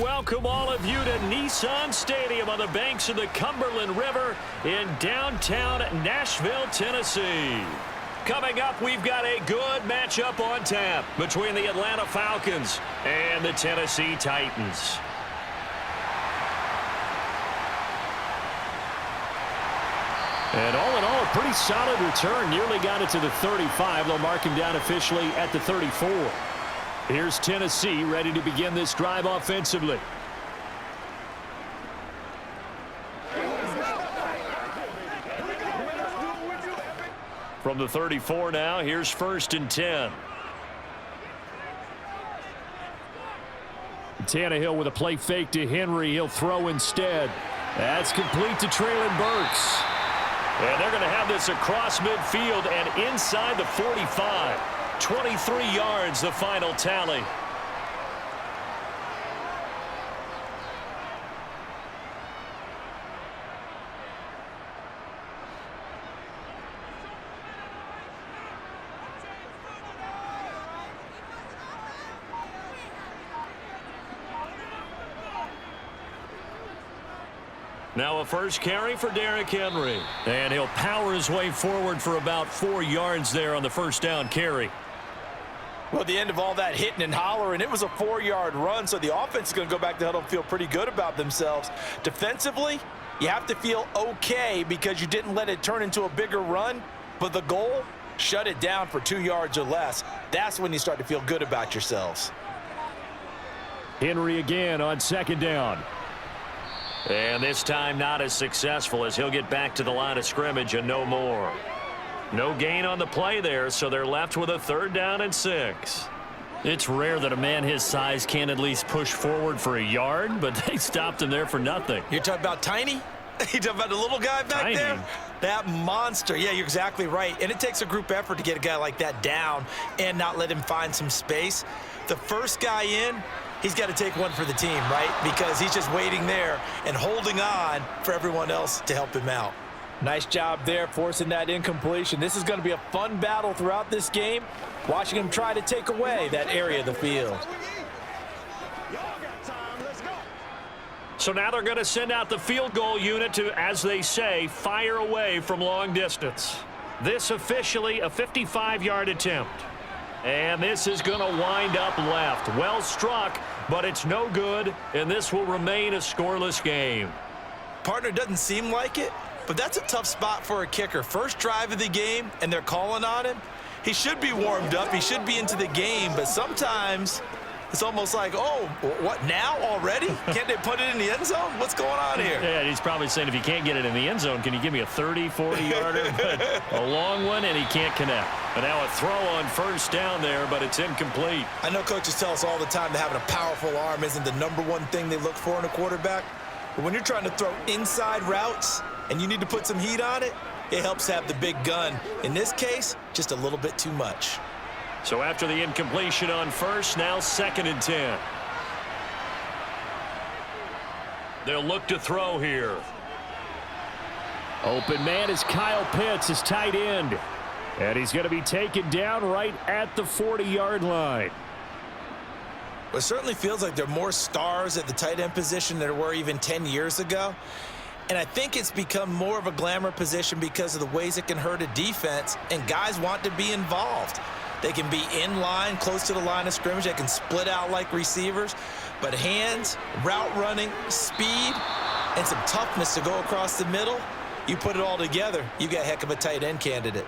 welcome all of you to Nissan Stadium on the banks of the Cumberland River in downtown Nashville, Tennessee. Coming up, we've got a good matchup on tap between the Atlanta Falcons and the Tennessee Titans. And all in all, a pretty solid return. Nearly got it to the 35. They'll mark him down officially at the 34. Here's Tennessee ready to begin this drive offensively. From the 34 now, here's 1st and 10. Tannehill with a play fake to Henry. He'll throw instead. That's complete to Traylon Burks. And they're going to have this across midfield and inside the 45. 23 yards, the final tally. Now a first carry for Derrick Henry. And he'll power his way forward for about 4 yards there on the first down carry. Well, at the end of all that hitting and hollering, it was a 4-yard run, so the offense is going to go back to huddle and feel pretty good about themselves. Defensively, you have to feel okay because you didn't let it turn into a bigger run, but the goal, shut it down for 2 yards or less. That's when you start to feel good about yourselves. Henry again on 2nd down. And this time not as successful as he'll get back to the line of scrimmage and no more. No gain on the play there, so they're left with a 3rd down and 6. It's rare that a man his size can't at least push forward for a yard, but they stopped him there for nothing. You're talking about Tiny? You're talking about the little guy back there? That monster. Yeah, you're exactly right. And it takes a group effort to get a guy like that down and not let him find some space. The first guy in, he's got to take one for the team, right? Because he's just waiting there and holding on for everyone else to help him out. Nice job there forcing that incompletion. This is going to be a fun battle throughout this game, watching him try to take away that area of the field. So now they're going to send out the field goal unit to, as they say, fire away from long distance. This officially a 55-yard attempt. And this is going to wind up left. Well struck, but it's no good, and this will remain a scoreless game. Partner, doesn't seem like it, but that's a tough spot for a kicker. First drive of the game, and they're calling on him. He should be warmed up. He should be into the game, but sometimes it's almost like, oh, what, now already? Can't they put it in the end zone? What's going on here? Yeah, he's probably saying, if you can't get it in the end zone, can you give me a 30, 40-yarder? But a long one, and he can't connect. And now a throw on 1st down there, but it's incomplete. I know coaches tell us all the time that having a powerful arm isn't the #1 thing they look for in a quarterback. But when you're trying to throw inside routes and you need to put some heat on it, it helps have the big gun. In this case, just a little bit too much. So after the incompletion on 1st, now 2nd and 10. They'll look to throw here. Open man is Kyle Pitts, his tight end. And he's going to be taken down right at the 40-yard line. Well, it certainly feels like there are more stars at the tight end position than there were even 10 years ago. And I think it's become more of a glamour position because of the ways it can hurt a defense, and guys want to be involved. They can be in line, close to the line of scrimmage. They can split out like receivers. But hands, route running, speed, and some toughness to go across the middle, you put it all together, you got a heck of a tight end candidate.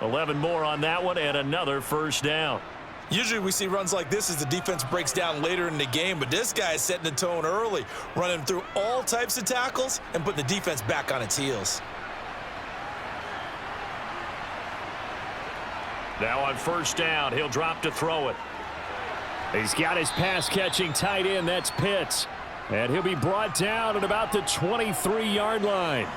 11 more on that one and another 1st down. Usually we see runs like this as the defense breaks down later in the game, but this guy is setting the tone early, running through all types of tackles and putting the defense back on its heels. Now on 1st down, he'll drop to throw it. He's got his pass-catching tight end, that's Pitts. And he'll be brought down at about the 23-yard line.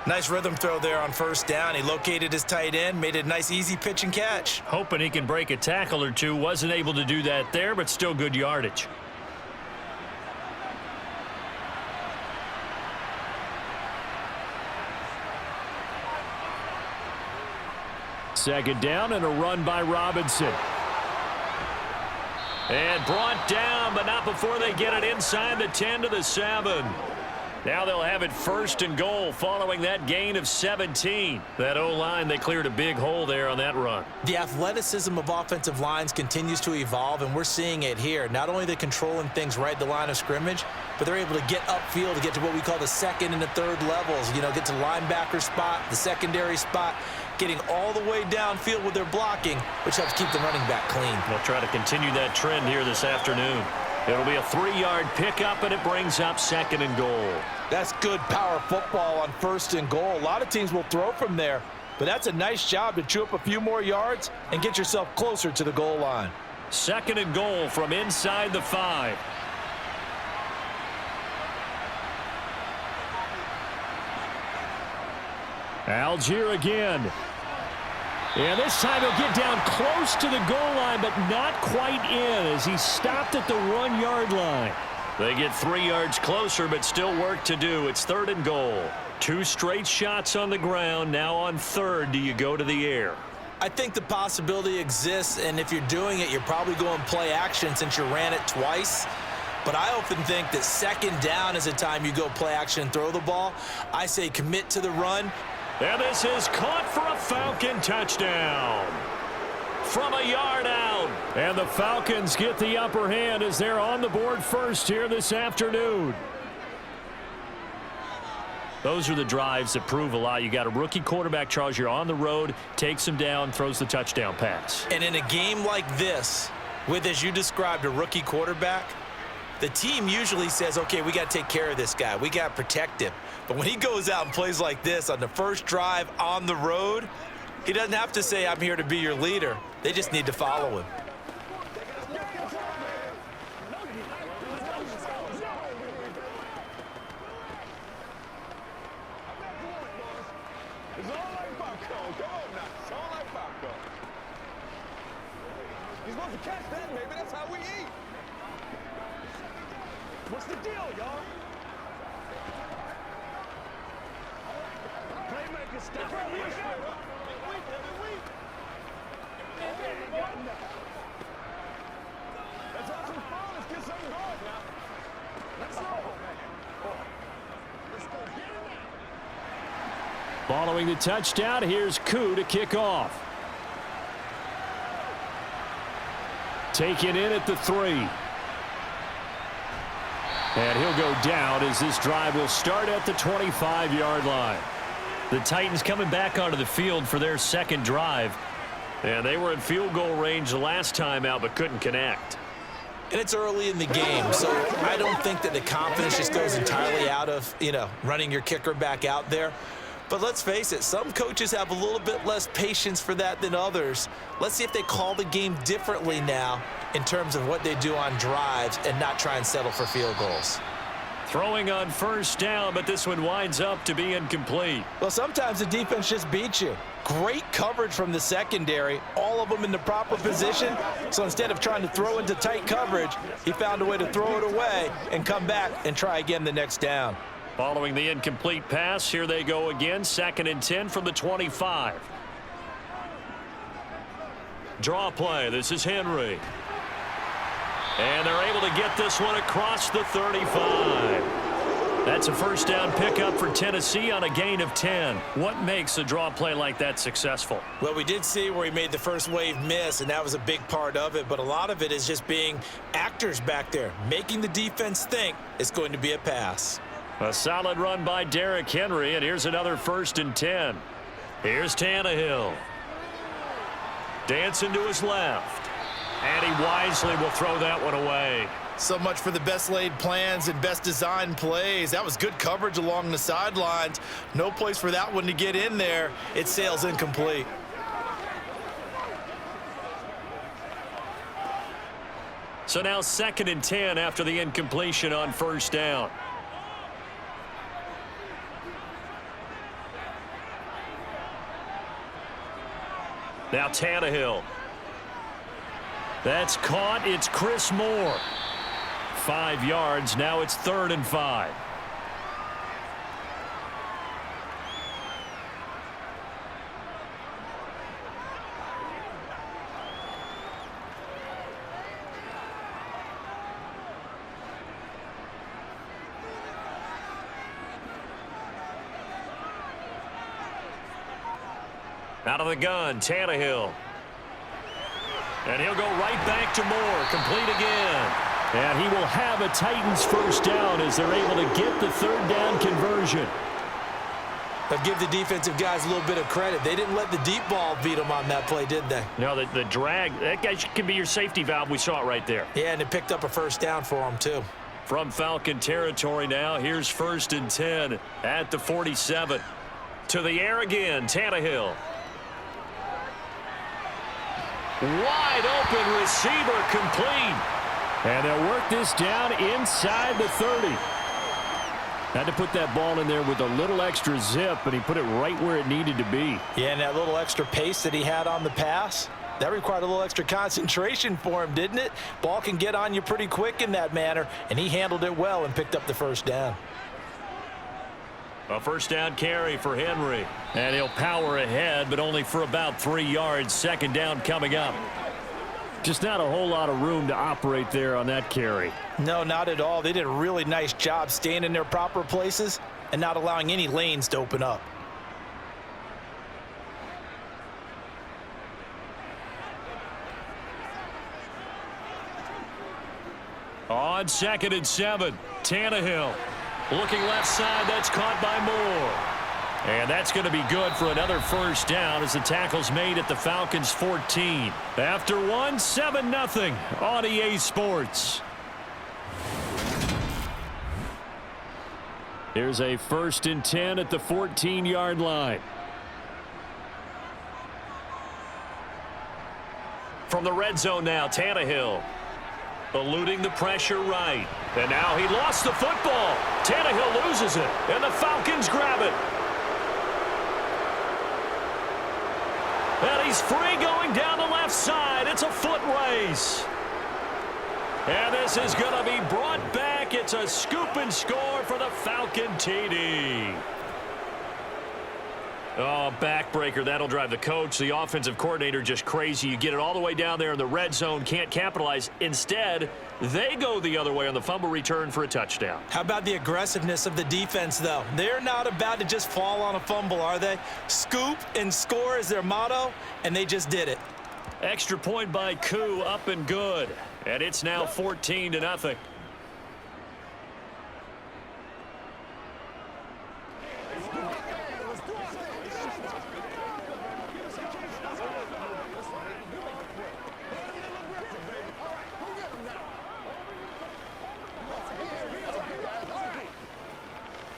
Nice rhythm throw there on 1st down. He located his tight end, made it a nice, easy pitch and catch. Hoping he can break a tackle or two. Wasn't able to do that there, but still good yardage. Second down and a run by Robinson. And brought down, but not before they get it inside the 10 to the 7. Now they'll have it 1st and goal following that gain of 17. That O-line, they cleared a big hole there on that run. The athleticism of offensive lines continues to evolve, and we're seeing it here. Not only are they controlling things right at the line of scrimmage, but they're able to get upfield to get to what we call the 2nd and the 3rd levels. You know, get to the linebacker spot, the secondary spot, getting all the way downfield with their blocking, which helps keep the running back clean. They'll try to continue that trend here this afternoon. It'll be a 3-yard pickup, and it brings up 2nd and goal. That's good power football on 1st and goal. A lot of teams will throw from there, but that's a nice job to chew up a few more yards and get yourself closer to the goal line. 2nd and goal from inside the 5. Algier again. And this time he'll get down close to the goal line, but not quite in as he stopped at the 1-yard line. They get 3 yards closer, but still work to do. It's 3rd and goal. 2 straight shots on the ground. Now on 3rd, do you go to the air? I think the possibility exists, and if you're doing it, you're probably going play action since you ran it twice. But I often think that 2nd down is a time you go play action and throw the ball. I say commit to the run. And this is caught for a Falcon touchdown from a yard out. And the Falcons get the upper hand as they're on the board first here this afternoon. Those are the drives that prove a lot. You got a rookie quarterback, Charles. You're on the road, takes him down, throws the touchdown pass. And in a game like this, with, as you described, a rookie quarterback, the team usually says, okay, we got to take care of this guy. We got to protect him. But when he goes out and plays like this on the first drive on the road, he doesn't have to say, I'm here to be your leader. They just need to follow him. He's supposed to catch that, baby. That's how we eat. What's the deal, y'all? Playmaker stop. Let's have some fun. Let's get something going now. Let's go. Let's go. Get it now. Following the touchdown, here's Koo to kick off. Taken in at the 3. And he'll go down as this drive will start at the 25-yard line. The Titans coming back onto the field for their 2nd drive. And they were in field goal range the last time out but couldn't connect. And it's early in the game, so I don't think that the confidence just goes entirely out of, running your kicker back out there. But let's face it, some coaches have a little bit less patience for that than others. Let's see if they call the game differently now in terms of what they do on drives and not try and settle for field goals. Throwing on 1st down, but this one winds up to be incomplete. Well, sometimes the defense just beats you. Great coverage from the secondary, all of them in the proper position. So instead of trying to throw into tight coverage, he found a way to throw it away and come back and try again the next down. Following the incomplete pass, here they go again, 2nd and 10 from the 25. Draw play, this is Henry. And they're able to get this one across the 35. That's a 1st down pickup for Tennessee on a gain of 10. What makes a draw play like that successful? Well, we did see where he made the first wave miss, and that was a big part of it. But a lot of it is just being actors back there, making the defense think it's going to be a pass. A solid run by Derrick Henry, and here's another 1st and 10. Here's Tannehill. Dancing to his left. And he wisely will throw that one away. So much for the best laid plans and best designed plays. That was good coverage along the sidelines. No place for that one to get in there. It sails incomplete. So now 2nd and 10 after the incompletion on 1st down. Now Tannehill. That's caught. It's Chris Moore. 5 yards. Now it's 3rd and 5. Out of the gun, Tannehill. And he'll go right back to Moore. Complete again. And he will have a Titans first down as they're able to get the third down conversion. But give the defensive guys a little bit of credit. They didn't let the deep ball beat them on that play, did they? No, the drag, that guy can be your safety valve. We saw it right there. Yeah, and it picked up a first down for them, too. From Falcon territory now, here's 1st and 10 at the 47. To the air again, Tannehill. Wide open receiver, complete. And they'll work this down inside the 30. Had to put that ball in there with a little extra zip, and he put it right where it needed to be. Yeah, and that little extra pace that he had on the pass, that required a little extra concentration for him, didn't it? Ball can get on you pretty quick in that manner, and he handled it well and picked up the first down. A first down carry for Henry. And he'll power ahead, but only for about 3 yards. 2nd down coming up. Just not a whole lot of room to operate there on that carry. No, not at all. They did a really nice job staying in their proper places and not allowing any lanes to open up. On 2nd and 7, Tannehill. Looking left side, that's caught by Moore. And that's going to be good for another first down as the tackle's made at the Falcons' 14. After one, 7-0 on EA Sports. Here's a 1st and 10 at the 14-yard line. From the red zone now, Tannehill. Eluding the pressure right. And now he lost the football. Tannehill loses it, and the Falcons grab it. And he's free going down the left side. It's a foot race. And this is going to be brought back. It's a scoop and score for the Falcon TD. Oh, backbreaker. That'll drive the coach, the offensive coordinator, just crazy. You get it all the way down there in the red zone, can't capitalize. Instead, they go the other way on the fumble return for a touchdown. How about the aggressiveness of the defense, though? They're not about to just fall on a fumble, are they? Scoop and score is their motto, and they just did it. Extra point by Koo, up and good. And it's now 14-0.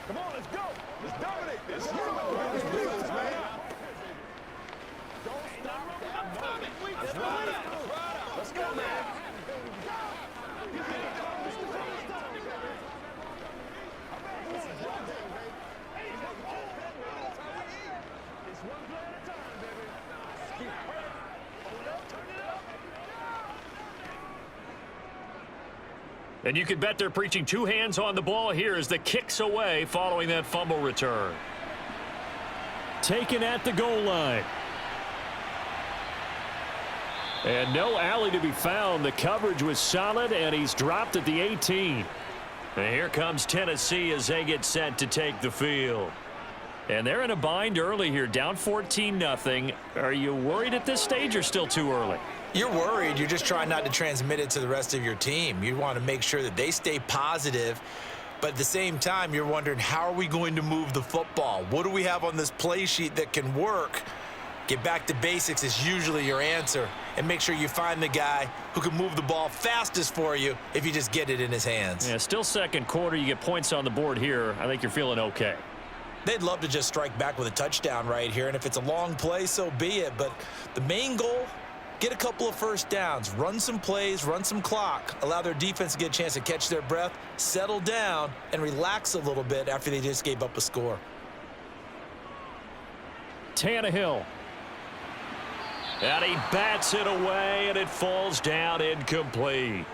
Come on, let's go. Let's dominate this. Let's do this, man. Don't stop. Let's ride out. Let's go, man. It's one play at a time, baby. Hold up, turn it up. And you can bet they're preaching 2 hands on the ball here as the kick's away following that fumble return. Taken at the goal line. And no alley to be found. The coverage was solid, and he's dropped at the 18. And here comes Tennessee as they get set to take the field. And they're in a bind early here, down 14-0. Are you worried at this stage or still too early? You're worried. You're just trying not to transmit it to the rest of your team. You want to make sure that they stay positive. But at the same time, you're wondering, how are we going to move the football? What do we have on this play sheet that can work? Get back to basics is usually your answer. And make sure you find the guy who can move the ball fastest for you if you just get it in his hands. Yeah, still second quarter. You get points on the board here. I think you're feeling okay. They'd love to just strike back with a touchdown right here. And if it's a long play, so be it. But the main goal, get a couple of first downs, run some plays, run some clock, allow their defense to get a chance to catch their breath, settle down, and relax a little bit after they just gave up a score. Tannehill. And he bats it away, and it falls down incomplete.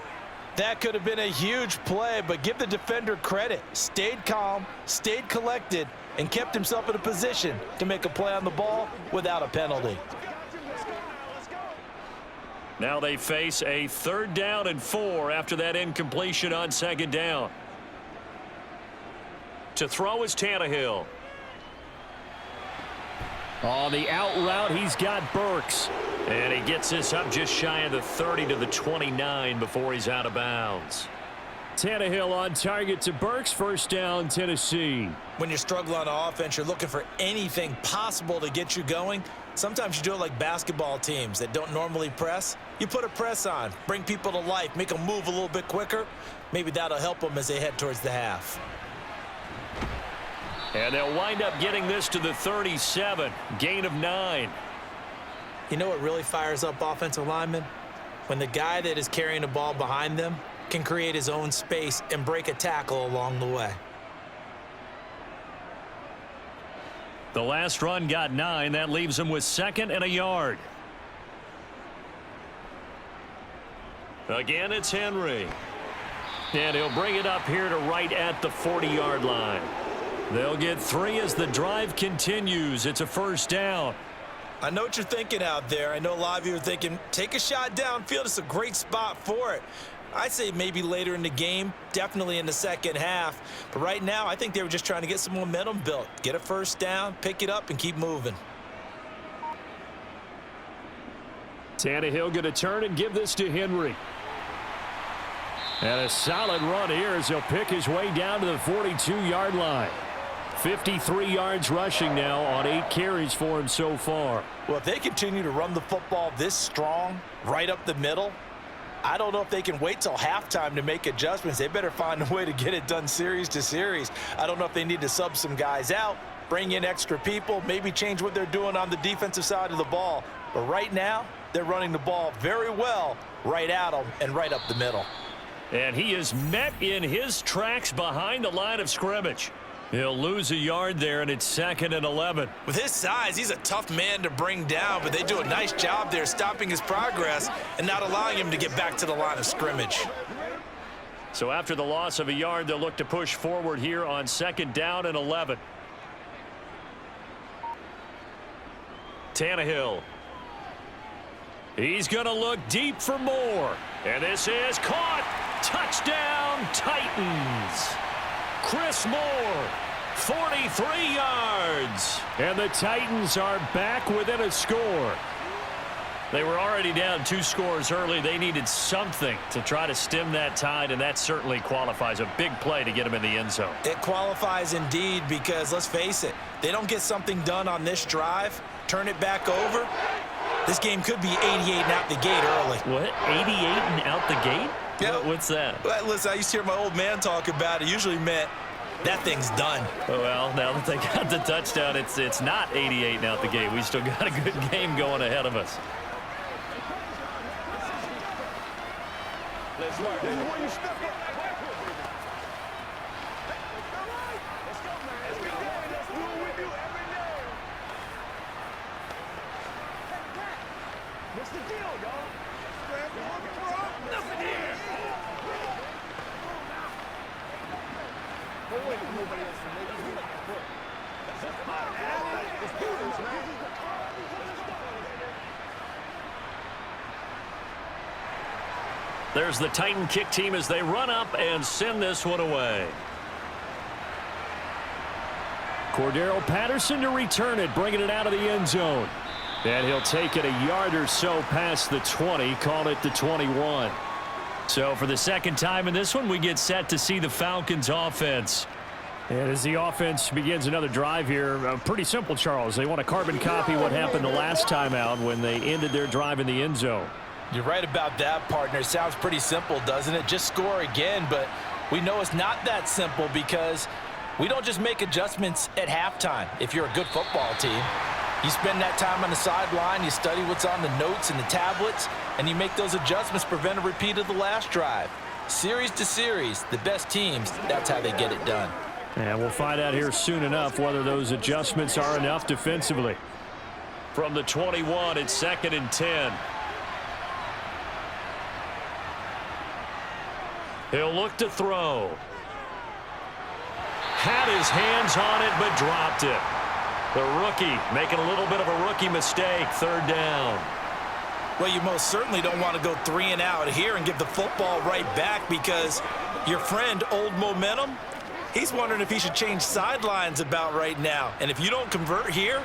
That could have been a huge play, but give the defender credit. Stayed calm, stayed collected, and kept himself in a position to make a play on the ball without a penalty. Now they face a 3rd down and 4 after that incompletion on 2nd down. To throw is Tannehill. On the out route, he's got Burks. And he gets this up just shy of the 30 to the 29 before he's out of bounds. Tannehill on target to Burks. First down, Tennessee. When you're struggling on offense, you're looking for anything possible to get you going. Sometimes you do it like basketball teams that don't normally press. You put a press on, bring people to life, make them move a little bit quicker. Maybe that'll help them as they head towards the half. And they'll wind up getting this to the 37. Gain of 9. You know what really fires up offensive linemen? When the guy that is carrying the ball behind them can create his own space and break a tackle along the way. The last run got 9. That leaves him with 2nd and a yard. Again, it's Henry. And he'll bring it up here to right at the 40-yard line. They'll get 3 as the drive continues. It's a first down. I know what you're thinking out there. I know a lot of you are thinking, take a shot downfield. It's a great spot for it. I'd say maybe later in the game, definitely in the second half. But right now, I think they were just trying to get some momentum built. Get a first down, pick it up, and keep moving. Tannehill going to turn and give this to Henry. And a solid run here as he'll pick his way down to the 42-yard line. 53 yards rushing now on 8 carries for him so far. Well, if they continue to run the football this strong, right up the middle, I don't know if they can wait till halftime to make adjustments. They better find a way to get it done series to series. I don't know if they need to sub some guys out, bring in extra people, maybe change what they're doing on the defensive side of the ball. But right now, they're running the ball very well right at them and right up the middle. And he is met in his tracks behind the line of scrimmage. He'll lose a yard there, and it's 2nd and 11. With his size, he's a tough man to bring down, but they do a nice job there stopping his progress and not allowing him to get back to the line of scrimmage. So after the loss of a yard, they'll look to push forward here on 2nd down and 11. Tannehill. He's going to look deep for more. And this is caught. Touchdown, Titans. Chris Moore, 43 yards. And the Titans are back within a score. They were already down 2 scores early. They needed something to try to stem that tide, and that certainly qualifies. A big play to get them in the end zone. It qualifies indeed because, let's face it, they don't get something done on this drive, turn it back over, this game could be 88 and out the gate early. What? 88 and out the gate? Yeah. What's that? Well, listen, I used to hear my old man talk about it. Usually meant that thing's done. Well, now that they got the touchdown, it's not 88 and out the gate. We still got a good game going ahead of us. Let's work. This is where you step up. What's the deal, y'all? Nothing here. Don't wait for nobody else to make it. Let's do this, man. There's the Titan kick team as they run up and send this one away. Cordero Patterson to return it, bringing it out of the end zone. And he'll take it a yard or so past the 20, call it the 21. So for the second time in this one, we get set to see the Falcons offense. And as the offense begins another drive here, pretty simple, Charles. They want to carbon copy what happened the last time out when they ended their drive in the end zone. You're right about that, partner. It sounds pretty simple, doesn't it? Just score again, but we know it's not that simple because we don't just make adjustments at halftime if you're a good football team. You spend that time on the sideline, you study what's on the notes and the tablets, and you make those adjustments, prevent a repeat of the last drive. Series to series, the best teams, that's how they get it done. And we'll find out here soon enough whether those adjustments are enough defensively. From the 21, it's 2nd and 10. He'll look to throw. Had his hands on it, but dropped it. The rookie making a little bit of a rookie mistake, 3rd down. Well, you most certainly don't want to go 3 and out here and give the football right back because your friend, Old Momentum, he's wondering if he should change sidelines about right now. And if you don't convert here,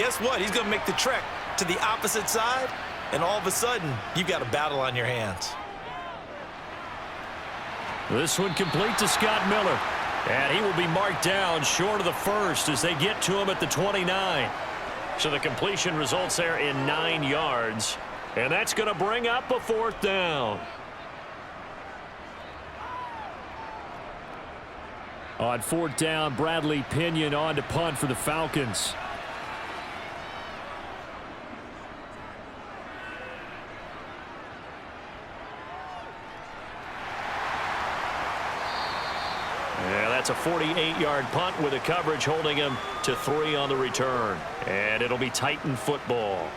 guess what? He's going to make the trek to the opposite side, and all of a sudden, you've got a battle on your hands. This one complete to Scott Miller. And he will be marked down short of the first as they get to him at the 29. So the completion results there in 9 yards. And that's going to bring up a 4th down. On 4th down, Bradley Pinion on to punt for the Falcons. Yeah, that's a 48-yard punt with the coverage holding him to 3 on the return. And it'll be Titan football.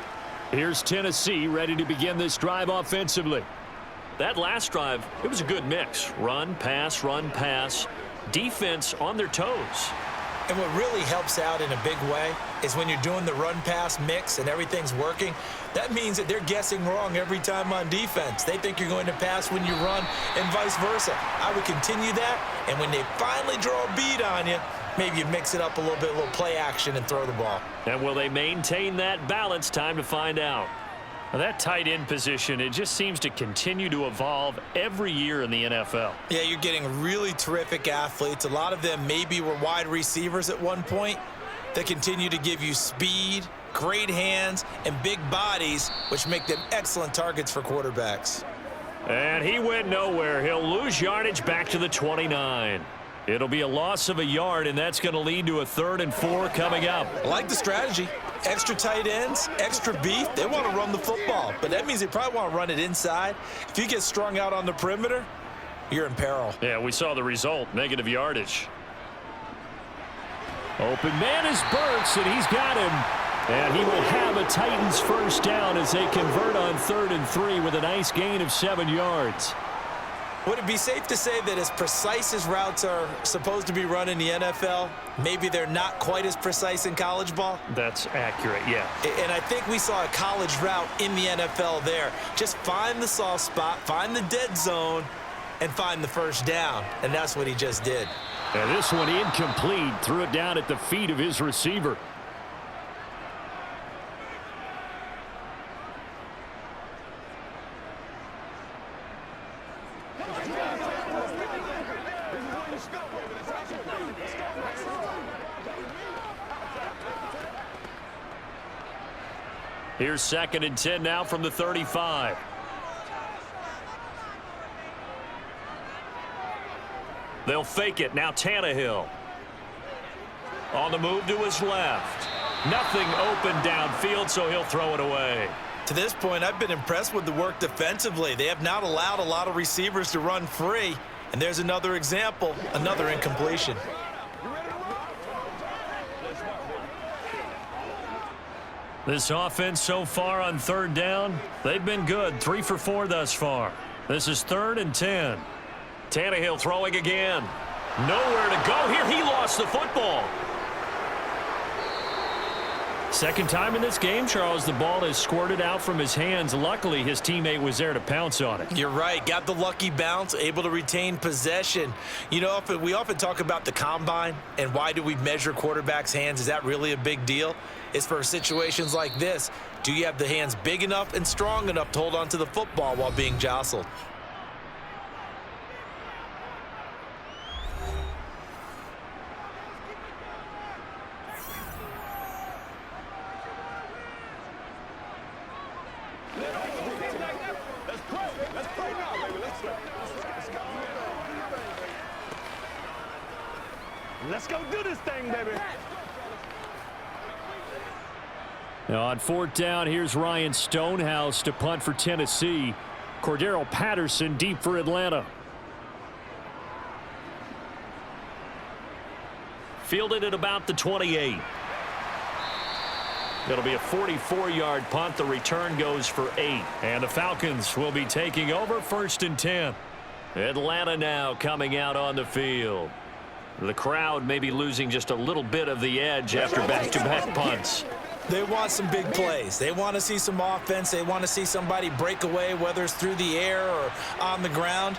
Here's Tennessee ready to begin this drive offensively. That last drive, it was a good mix. Run, pass, defense on their toes. And what really helps out in a big way is when you're doing the run-pass mix and everything's working, that means that they're guessing wrong every time on defense. They think you're going to pass when you run and vice versa. I would continue that, and when they finally draw a bead on you, maybe you mix it up a little bit, a little play action and throw the ball. And will they maintain that balance? Time to find out. Well, that tight end position, it just seems to continue to evolve every year in the NFL. Yeah, you're getting really terrific athletes. A lot of them maybe were wide receivers at one point. They continue to give you speed, great hands, and big bodies, which make them excellent targets for quarterbacks. And he went nowhere. He'll lose yardage back to the 29. It'll be a loss of a yard, and that's going to lead to a 3rd and 4 coming up. I like the strategy. Extra tight ends, extra beef. They want to run the football, but that means they probably want to run it inside. If you get strung out on the perimeter, you're in peril. Yeah, we saw the result, negative yardage. Open man is Burks, and he's got him. And he will have a Titans 1st down as they convert on 3rd and 3 with a nice gain of 7 yards. Would it be safe to say that as precise as routes are supposed to be run in the NFL, maybe they're not quite as precise in college ball? That's accurate, yeah. And I think we saw a college route in the NFL there. Just find the soft spot, find the dead zone, and find the 1st down. And that's what he just did. And this one incomplete. Threw it down at the feet of his receiver. Here's 2nd and 10 now from the 35. They'll fake it. Now Tannehill. On the move to his left. Nothing open downfield, so he'll throw it away. To this point, I've been impressed with the work defensively. They have not allowed a lot of receivers to run free. And there's another example, another incompletion. This offense so far on 3rd down, they've been good. 3 for 4 thus far. This is 3rd and 10. Tannehill throwing again. Nowhere to go here. He lost the football. Second time in this game, Charles, the ball has squirted out from his hands. Luckily, his teammate was there to pounce on it. You're right. Got the lucky bounce, able to retain possession. You know, we often talk about the combine and why do we measure quarterbacks' hands. Is that really a big deal? It's for situations like this. Do you have the hands big enough and strong enough to hold on to the football while being jostled? Let's go do this thing, baby. Now on 4th down, here's Ryan Stonehouse to punt for Tennessee. Cordero Patterson deep for Atlanta. Fielded at about the 28. It'll be a 44-yard punt. The return goes for 8. And the Falcons will be taking over 1st and 10. Atlanta now coming out on the field. The crowd may be losing just a little bit of the edge after back-to-back punts. They want some big plays. They want to see some offense. They want to see somebody break away, whether it's through the air or on the ground.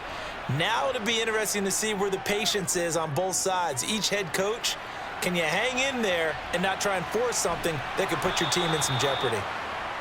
Now it'll be interesting to see where the patience is on both sides. Each head coach Can you hang in there and not try and force something that could put your team in some jeopardy?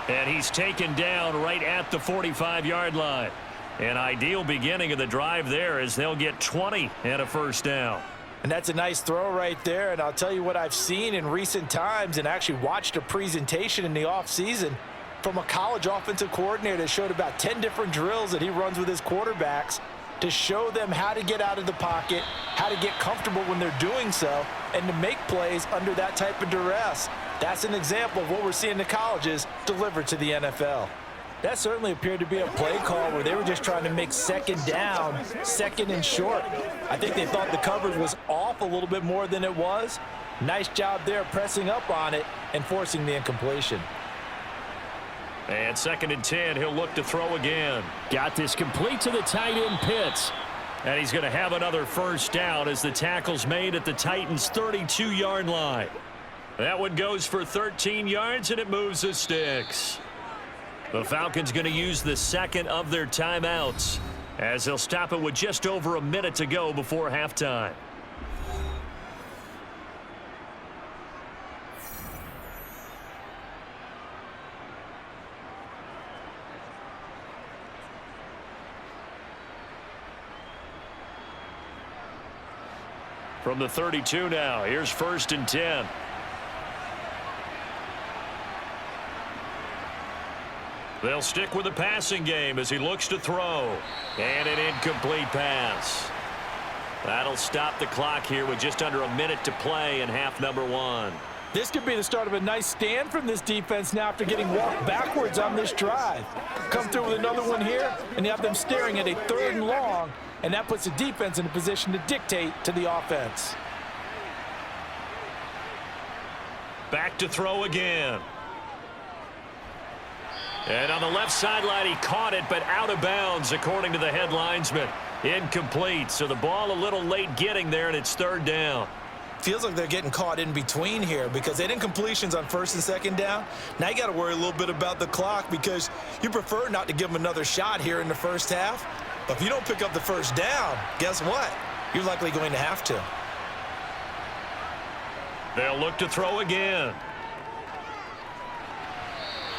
And he's taken down right at the 45-yard line. An ideal beginning of the drive there as they'll get 20 and a first down. And that's a nice throw right there. And I'll tell you what I've seen in recent times and actually watched a presentation in the offseason from a college offensive coordinator that showed about 10 different drills that he runs with his quarterbacks to show them how to get out of the pocket, how to get comfortable when they're doing so, and to make plays under that type of duress. That's an example of what we're seeing in the colleges delivered to the NFL. That certainly appeared to be a play call where they were just trying to make second down, second and short. I think they thought the coverage was off a little bit more than it was. Nice job there pressing up on it and forcing the incompletion. And 2nd and 10, he'll look to throw again. Got this complete to the tight end Pitts. And he's going to have another first down as the tackle's made at the Titans' 32-yard line. That one goes for 13 yards, and it moves the sticks. The Falcons going to use the second of their timeouts as they'll stop it with just over a minute to go before halftime. From the 32 now, here's 1st and 10. They'll stick with the passing game as he looks to throw. And an incomplete pass. That'll stop the clock here with just under a minute to play in half number 1. This could be the start of a nice stand from this defense now after getting walked backwards on this drive. Come through with another one here, and you have them staring at a 3rd and long, and that puts the defense in a position to dictate to the offense. Back to throw again. And on the left sideline, he caught it, but out of bounds, according to the head linesman. Incomplete, so the ball a little late getting there, and it's 3rd down. Feels like they're getting caught in between here because they didn't completions on 1st and 2nd down. Now you got to worry a little bit about the clock because you prefer not to give them another shot here in the first half. But if you don't pick up the first down, guess what? You're likely going to have to. They'll look to throw again.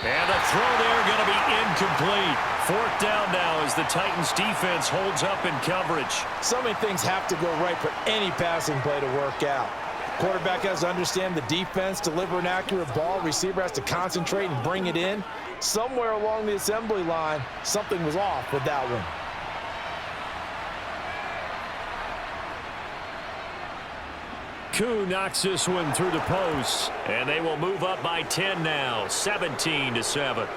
And the throw there going to be incomplete. 4th down now as the Titans defense holds up in coverage. So many things have to go right for any passing play to work out. Quarterback has to understand the defense, deliver an accurate ball. Receiver has to concentrate and bring it in. Somewhere along the assembly line, something was off with that one. Koo knocks this one through the post. And they will move up by 10 now, 17-7.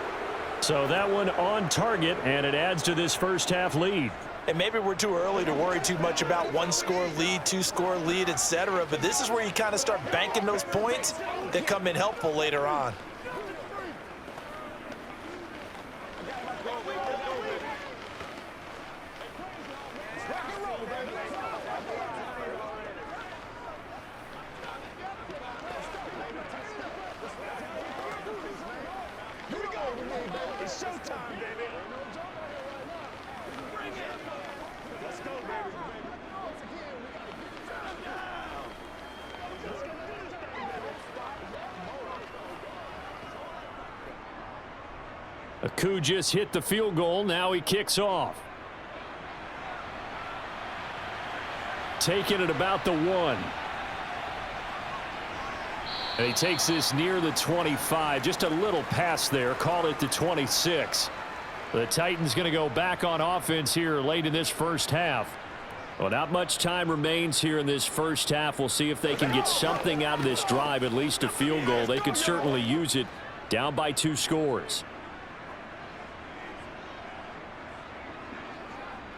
So that one on target, and it adds to this first half lead. And maybe we're too early to worry too much about 1-score lead, 2-score lead, etc. But this is where you kind of start banking those points that come in helpful later on. It's showtime, baby. Bring it. Let's go, baby. Once again, we got to get the touchdown. Let's go get this thing, baby. Koo just hit the field goal. Now he kicks off. Taking it about the 1. And he takes this near the 25. Just a little pass there. Called it the 26. The Titans going to go back on offense here late in this first half. Well, not much time remains here in this first half. We'll see if they can get something out of this drive, at least a field goal. They could certainly use it down by 2 scores.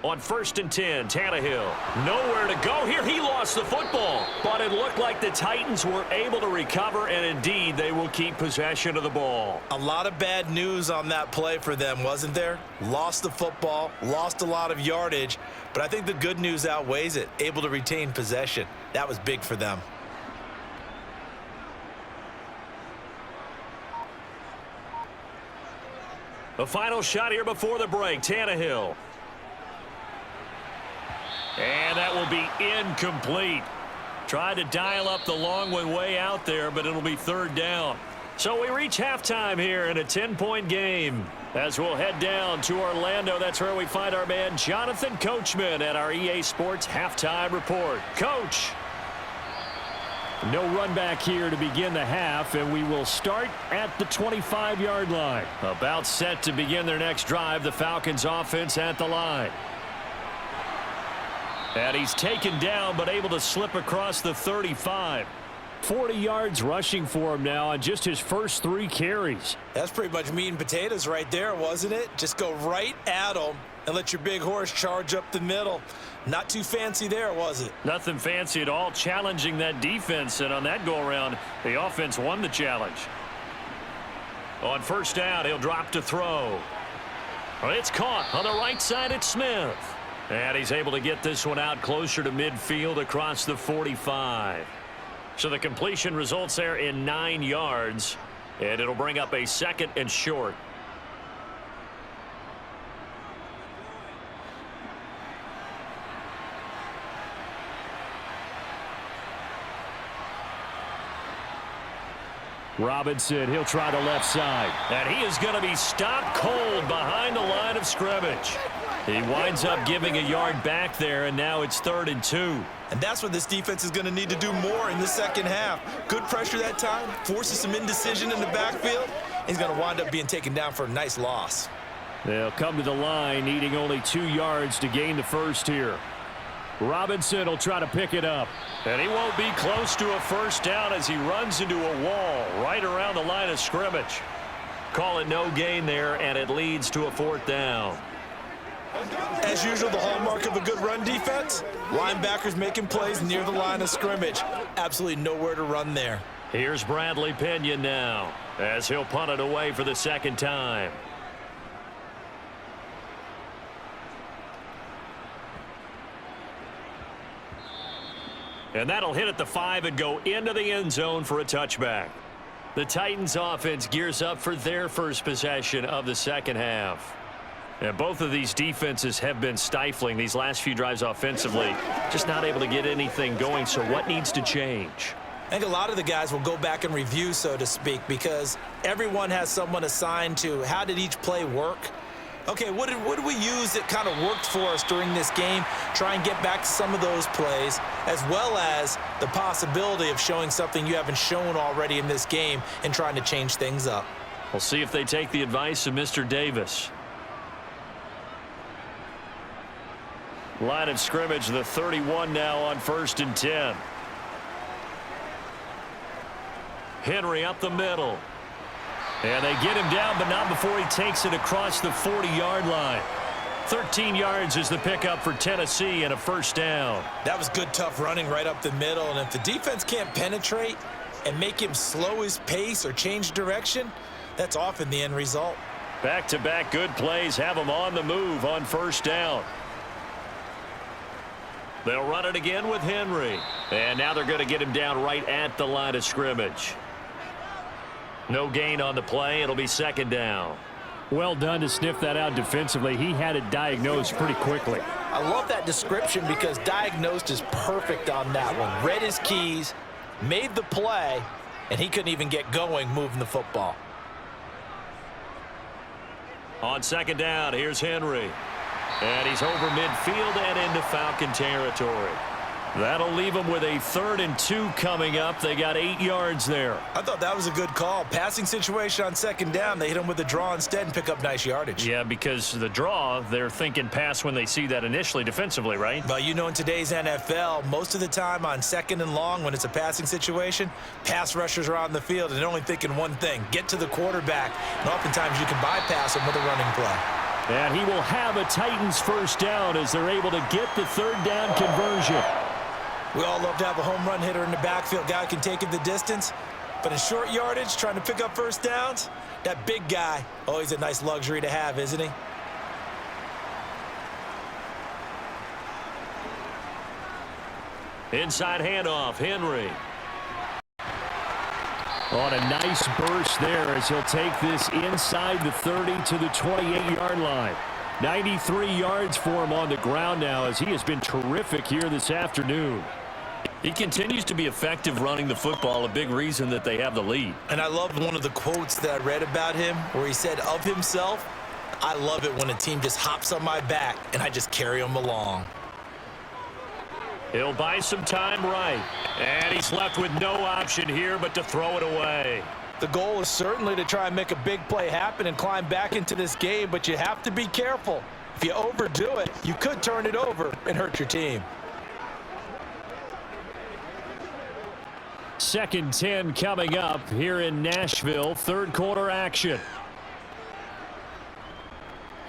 On 1st and 10, Tannehill. Nowhere to go here. He lost the football. But it looked like the Titans were able to recover, and indeed they will keep possession of the ball. A lot of bad news on that play for them, wasn't there? Lost the football, lost a lot of yardage, but I think the good news outweighs it. Able to retain possession. That was big for them. The final shot here before the break, Tannehill. And that will be incomplete. Tried to dial up the long one way out there, but it'll be third down. So we reach halftime here in a 10-point game. As we'll head down to Orlando, that's where we find our man Jonathan Coachman at our EA Sports Halftime Report. Coach. No run back here to begin the half, and we will start at the 25-yard line. About set to begin their next drive, the Falcons offense at the line. And he's taken down, but able to slip across the 35. 40 yards rushing for him now on just his first 3 carries. That's pretty much meat and potatoes right there, wasn't it? Just go right at him and let your big horse charge up the middle. Not too fancy there, was it? Nothing fancy at all, challenging that defense, and on that go-around, the offense won the challenge. On first down, he'll drop to throw. It's caught on the right side. It's Smith. And he's able to get this one out closer to midfield across the 45. So the completion results there in 9 yards, and it'll bring up a 2nd and short. Robinson, he'll try the left side. And he is going to be stopped cold behind the line of scrimmage. He winds up giving a yard back there, and now it's 3rd and 2. And that's what this defense is going to need to do more in the second half. Good pressure that time, forces some indecision in the backfield. He's going to wind up being taken down for a nice loss. They'll come to the line, needing only 2 yards to gain the first here. Robinson will try to pick it up. And he won't be close to a first down as he runs into a wall right around the line of scrimmage. Call it no gain there, and it leads to a 4th down. As usual, the hallmark of a good run defense, linebackers making plays near the line of scrimmage. Absolutely nowhere to run there. Here's Bradley Pinion now as he'll punt it away for the 2nd time. And that'll hit at the 5 and go into the end zone for a touchback. The Titans offense gears up for their first possession of the second half. And both of these defenses have been stifling these last few drives offensively. Just not able to get anything going, so what needs to change? I think a lot of the guys will go back and review, so to speak, because everyone has someone assigned to how did each play work. Okay, what did we use that kind of worked for us during this game? Try and get back to some of those plays, as well as the possibility of showing something you haven't shown already in this game and trying to change things up. We'll see if they take the advice of Mr. Davis. Line of scrimmage, the 31 now on 1st and 10. Henry up the middle. And they get him down, but not before he takes it across the 40-yard line. 13 yards is the pickup for Tennessee and a first down. That was good, tough running right up the middle. And if the defense can't penetrate and make him slow his pace or change direction, that's often the end result. Back-to-back good plays have him on the move on first down. They'll run it again with Henry. And now they're going to get him down right at the line of scrimmage. No gain on the play. It'll be 2nd down. Well done to sniff that out defensively. He had it diagnosed pretty quickly. I love that description because diagnosed is perfect on that one. Read his keys, made the play, and he couldn't even get going moving the football. On 2nd down, here's Henry. And he's over midfield and into Falcon territory. That'll leave them with a 3rd and 2 coming up. They got 8 yards there. I thought that was a good call. Passing situation on 2nd down. They hit him with the draw instead and pick up nice yardage. Yeah, because the draw, they're thinking pass when they see that initially defensively, right? But you know, in today's NFL, most of the time on 2nd and long, when it's a passing situation, pass rushers are on the field and they're only thinking one thing, get to the quarterback. And oftentimes you can bypass them with a running play. And he will have a Titans first down as they're able to get the 3rd down conversion. We all love to have a home run hitter in the backfield. Guy can take it the distance. But in short yardage, trying to pick up first downs, that big guy, always a nice luxury to have, isn't he? Inside handoff, Henry. On a nice burst there as he'll take this inside the 30 to the 28-yard line. 93 yards for him on the ground now as he has been terrific here this afternoon. He continues to be effective running the football, a big reason that they have the lead. And I love one of the quotes that I read about him where he said of himself, "I love it when a team just hops on my back and I just carry them along." He'll buy some time right. And he's left with no option here but to throw it away. The goal is certainly to try and make a big play happen and climb back into this game, but you have to be careful. If you overdo it, you could turn it over and hurt your team. 2nd and 10 coming up here in Nashville. Third quarter action.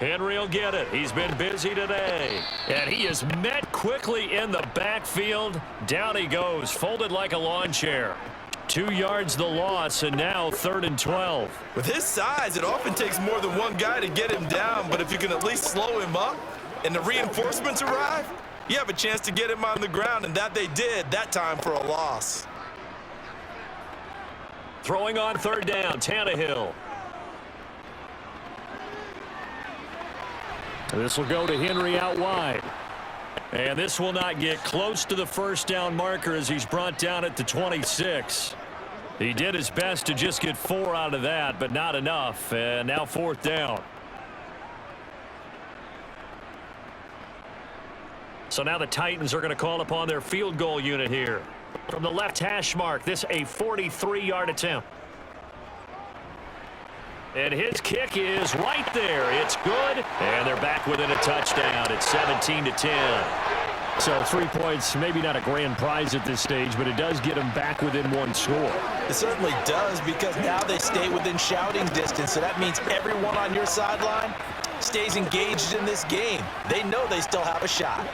Henry will get it. He's been busy today. And he is met quickly in the backfield. Down he goes, folded like a lawn chair. 2 yards the loss, and now 3rd and 12. With his size, it often takes more than one guy to get him down, but if you can at least slow him up and the reinforcements arrive, you have a chance to get him on the ground, and that they did that time for a loss. Throwing on 3rd down, Tannehill. This will go to Henry out wide. And this will not get close to the 1st down marker as he's brought down at the 26. He did his best to just get 4 out of that, but not enough. And now 4th down. So now the Titans are going to call upon their field goal unit here. From the left hash mark, this a 43-yard attempt. And his kick is right there. It's good. And they're back within a touchdown. It's 17-10. So 3 points, maybe not a grand prize at this stage, but it does get them back within 1 score. It certainly does, because now they stay within shouting distance, so that means everyone on your sideline stays engaged in this game. They know they still have a shot.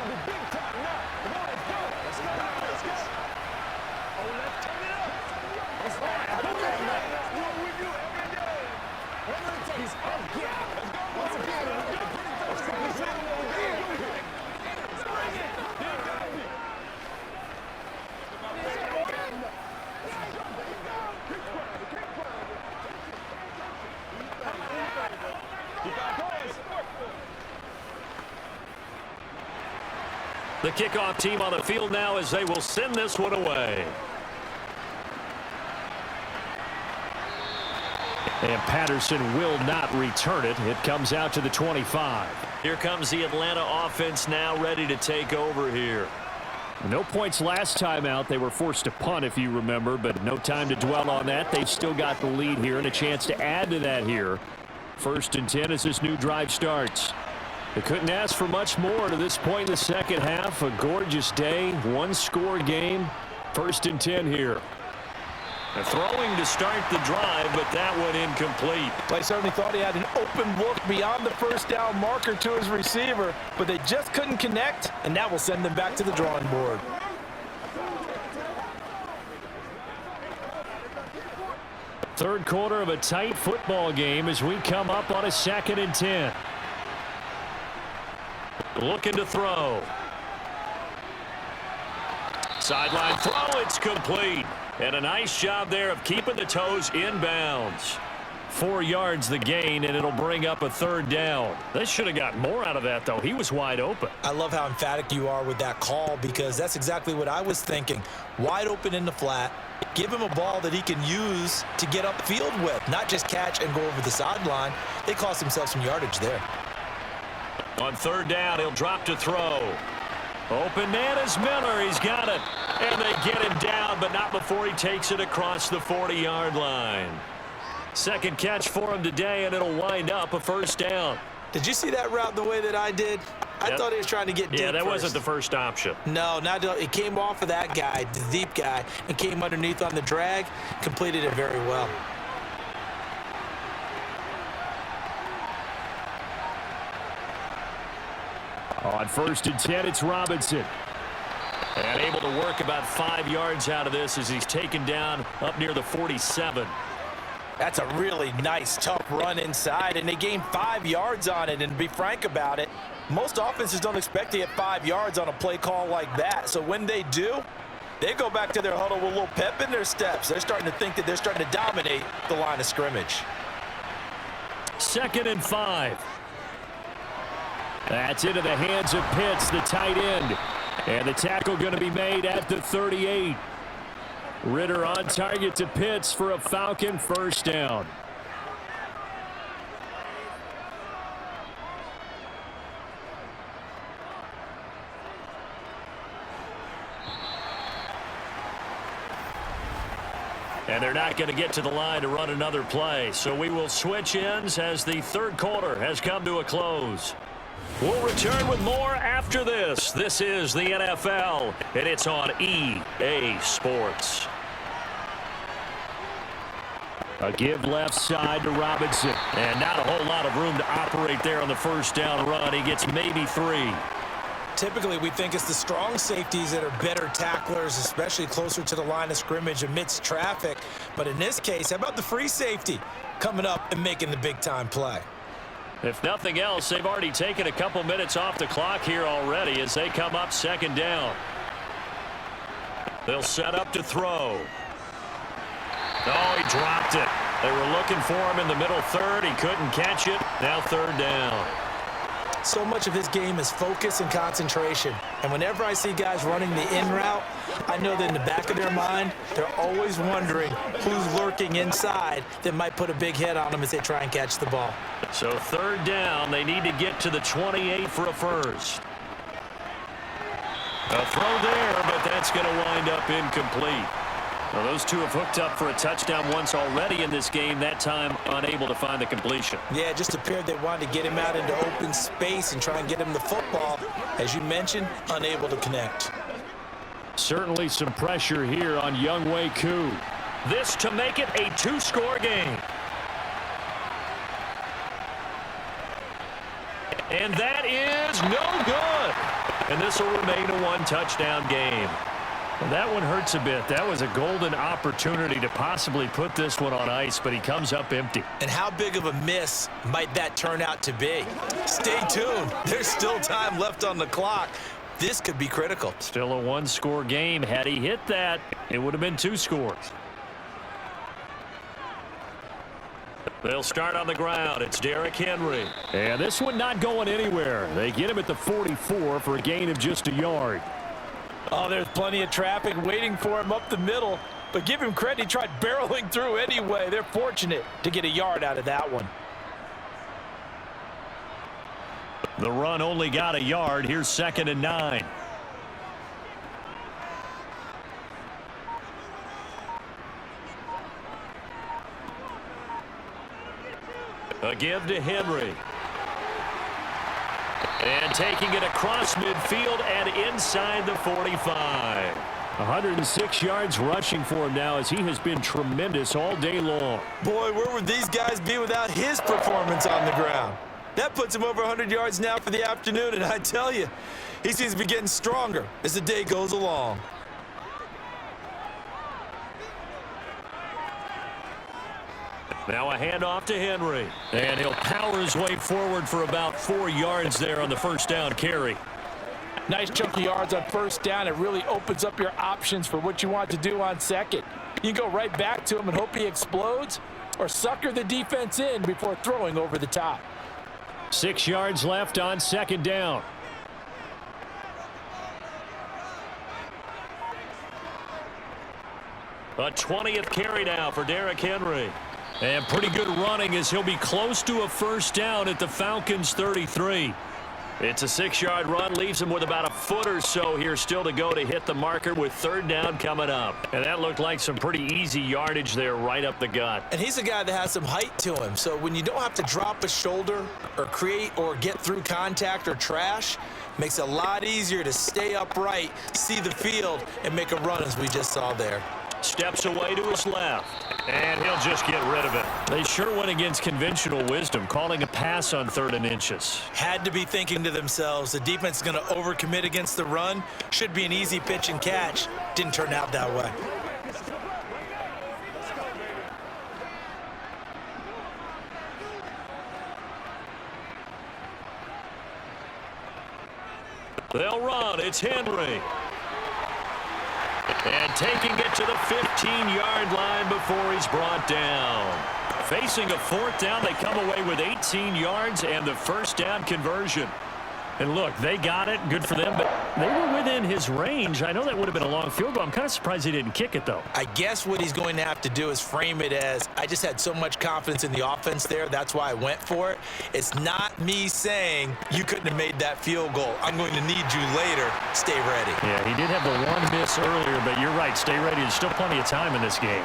The kickoff team on the field now as they will send this one away. And Patterson will not return it. It comes out to the 25. Here comes the Atlanta offense now ready to take over here. No points last time out. They were forced to punt, if you remember, but no time to dwell on that. They've still got the lead here and a chance to add to that here. 1st and 10 as this new drive starts. They couldn't ask for much more to this point in the second half. A gorgeous day, 1-score game. 1st and 10 here. And throwing to start the drive, but that one incomplete. I certainly thought he had an open look beyond the 1st down marker to his receiver, but they just couldn't connect, and that will send them back to the drawing board. Third quarter of a tight football game as we come up on a 2nd and 10. Looking to throw. Sideline throw, it's complete. And a nice job there of keeping the toes inbounds. 4 yards the gain, and it'll bring up a 3rd down. They should have got more out of that, though. He was wide open. I love how emphatic you are with that call, because that's exactly what I was thinking. Wide open in the flat. Give him a ball that he can use to get upfield with, not just catch and go over the sideline. They cost themselves some yardage there. On 3rd down, he'll drop to throw. Open man is Miller. He's got it. And they get him down, but not before he takes it across the 40-yard line. 2nd catch for him today, and it'll wind up a 1st down. Did you see that route the way that I did? I thought he was trying to get deep. Yeah, that first. wasn't the first option. No, not it came off of that guy, the deep guy, and came underneath on the drag, completed it very well. On 1st and 10, it's Robinson. And able to work about 5 yards out of this as he's taken down up near the 47. That's a really nice, tough run inside, and they gained 5 yards on it. And to be frank about it, most offenses don't expect to get 5 yards on a play call like that. So when they do, they go back to their huddle with a little pep in their steps. They're starting to think that they're starting to dominate the line of scrimmage. 2nd and 5. That's into the hands of Pitts, the tight end. And the tackle going to be made at the 38. Ritter on target to Pitts for a Falcon first down. And they're not going to get to the line to run another play. So we will switch ends as the third quarter has come to a close. We'll return with more after this. This is the NFL, and it's on EA Sports. A give left side to Robinson. And not a whole lot of room to operate there on the first down run. He gets maybe 3. Typically, we think it's the strong safeties that are better tacklers, especially closer to the line of scrimmage amidst traffic. But in this case, how about the free safety coming up and making the big-time play? If nothing else, they've already taken a couple minutes off the clock here already as they come up second down. They'll set up to throw. Oh, he dropped it. They were looking for him in the middle third. He couldn't catch it. Now third down. So much of this game is focus and concentration. And whenever I see guys running the in route, I know that in the back of their mind, they're always wondering who's lurking inside that might put a big hit on them as they try and catch the ball. So third down, they need to get to the 28 for a first. A throw there, but that's going to wind up incomplete. Well, those two have hooked up for a touchdown once already in this game, that time unable to find the completion. Yeah, it just appeared they wanted to get him out into open space and try and get him the football. As you mentioned, unable to connect. Certainly some pressure here on Younghoe Koo. This to make it a 2-score game. And that is no good. And this will remain a 1-touchdown game. Well, that one hurts a bit. That was a golden opportunity to possibly put this one on ice, but he comes up empty. And how big of a miss might that turn out to be? Stay tuned. There's still time left on the clock. This could be critical. Still a 1-score game. Had he hit that, it would have been 2 scores. They'll start on the ground. It's Derrick Henry. And this one not going anywhere. They get him at the 44 for a gain of just a yard. Oh, there's plenty of traffic waiting for him up the middle. But give him credit, he tried barreling through anyway. They're fortunate to get a yard out of that one. The run only got a yard. Here's 2nd and 9. A give to Henry. And taking it across midfield and inside the 45. 106 yards rushing for him now as he has been tremendous all day long. Boy, where would these guys be without his performance on the ground? That puts him over 100 yards now for the afternoon, and I tell you, he seems to be getting stronger as the day goes along. Now a handoff to Henry. And he'll power his way forward for about 4 yards there on the first down carry. Nice chunky yards on first down. It really opens up your options for what you want to do on second. You can go right back to him and hope he explodes, or sucker the defense in before throwing over the top. 6 yards left on 2nd down. A 20th carry now for Derrick Henry. And pretty good running as he'll be close to a first down at the Falcons 33. It's a 6-yard run, leaves him with about a foot or so here still to go to hit the marker with third down coming up. And that looked like some pretty easy yardage there right up the gut. And he's a guy that has some height to him, so when you don't have to drop a shoulder or create or get through contact or trash, makes it a lot easier to stay upright, see the field, and make a run as we just saw there. Steps away to his left. And he'll just get rid of it. They sure went against conventional wisdom, calling a pass on 3rd and inches. Had to be thinking to themselves, the defense is going to overcommit against the run. Should be an easy pitch and catch. Didn't turn out that way. They'll run. It's Henry. And taking it to the 15-yard line before he's brought down. Facing a 4th down, they come away with 18 yards and the first down conversion. And look, they got it. Good for them, but they were within his range. I know that would have been a long field goal. I'm kind of surprised he didn't kick it, though. I guess what he's going to have to do is frame it as, I just had so much confidence in the offense there, that's why I went for it. It's not me saying you couldn't have made that field goal. I'm going to need you later. Stay ready. Yeah, he did have the one miss earlier, but you're right. Stay ready. There's still plenty of time in this game.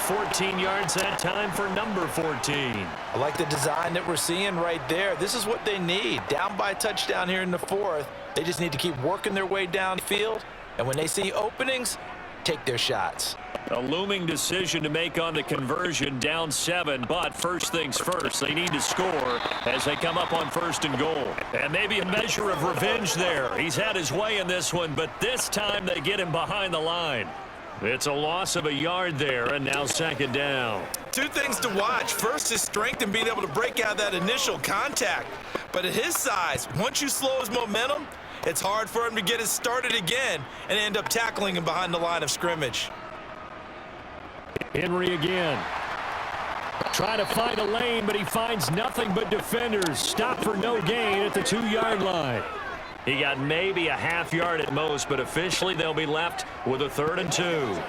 14 yards that time for number 14. I like the design that we're seeing right there. This is what they need. Down by a touchdown here in the fourth. They just need to keep working their way downfield. And when they see openings, take their shots. A looming decision to make on the conversion, down 7. But first things first, they need to score as they come up on first and goal. And maybe a measure of revenge there. He's had his way in this one, but this time they get him behind the line. It's a loss of a yard there, and now second down. Two things to watch. First, his strength and being able to break out that initial contact. But at his size, once you slow his momentum, it's hard for him to get it started again and end up tackling him behind the line of scrimmage. Henry again. Trying to find a lane, but he finds nothing but defenders. Stop for no gain at the 2-yard line. He got maybe a half yard at most, but officially they'll be left with a 3rd and 2.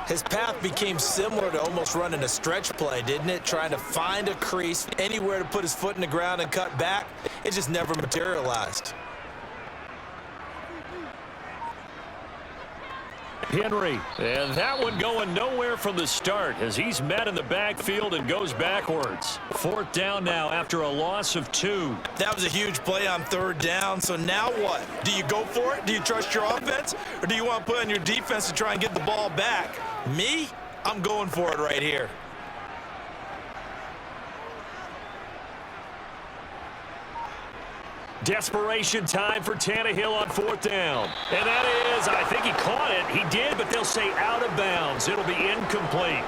His path became similar to almost running a stretch play, didn't it? Trying to find a crease, anywhere to put his foot in the ground and cut back. It just never materialized. Henry. And that one going nowhere from the start as he's met in the backfield and goes backwards. 4th down now after a loss of 2. That was a huge play on 3rd down, so now what? Do you go for it? Do you trust your offense? Or do you want to put on your defense to try and get the ball back? Me? I'm going for it right here. Desperation time for Tannehill on 4th down. And that is, I think he caught it. He did, but they'll say out of bounds. It'll be incomplete.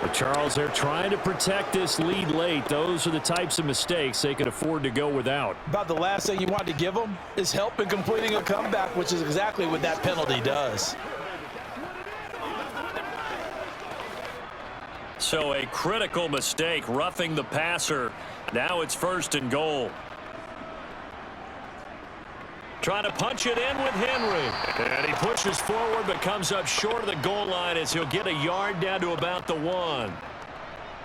But Charles, they're trying to protect this lead late. Those are the types of mistakes they could afford to go without. About the last thing you want to give them is help in completing a comeback, which is exactly what that penalty does. So a critical mistake, roughing the passer. Now it's 1st and goal. Trying to punch it in with Henry. And he pushes forward but comes up short of the goal line as he'll get a yard down to about the 1.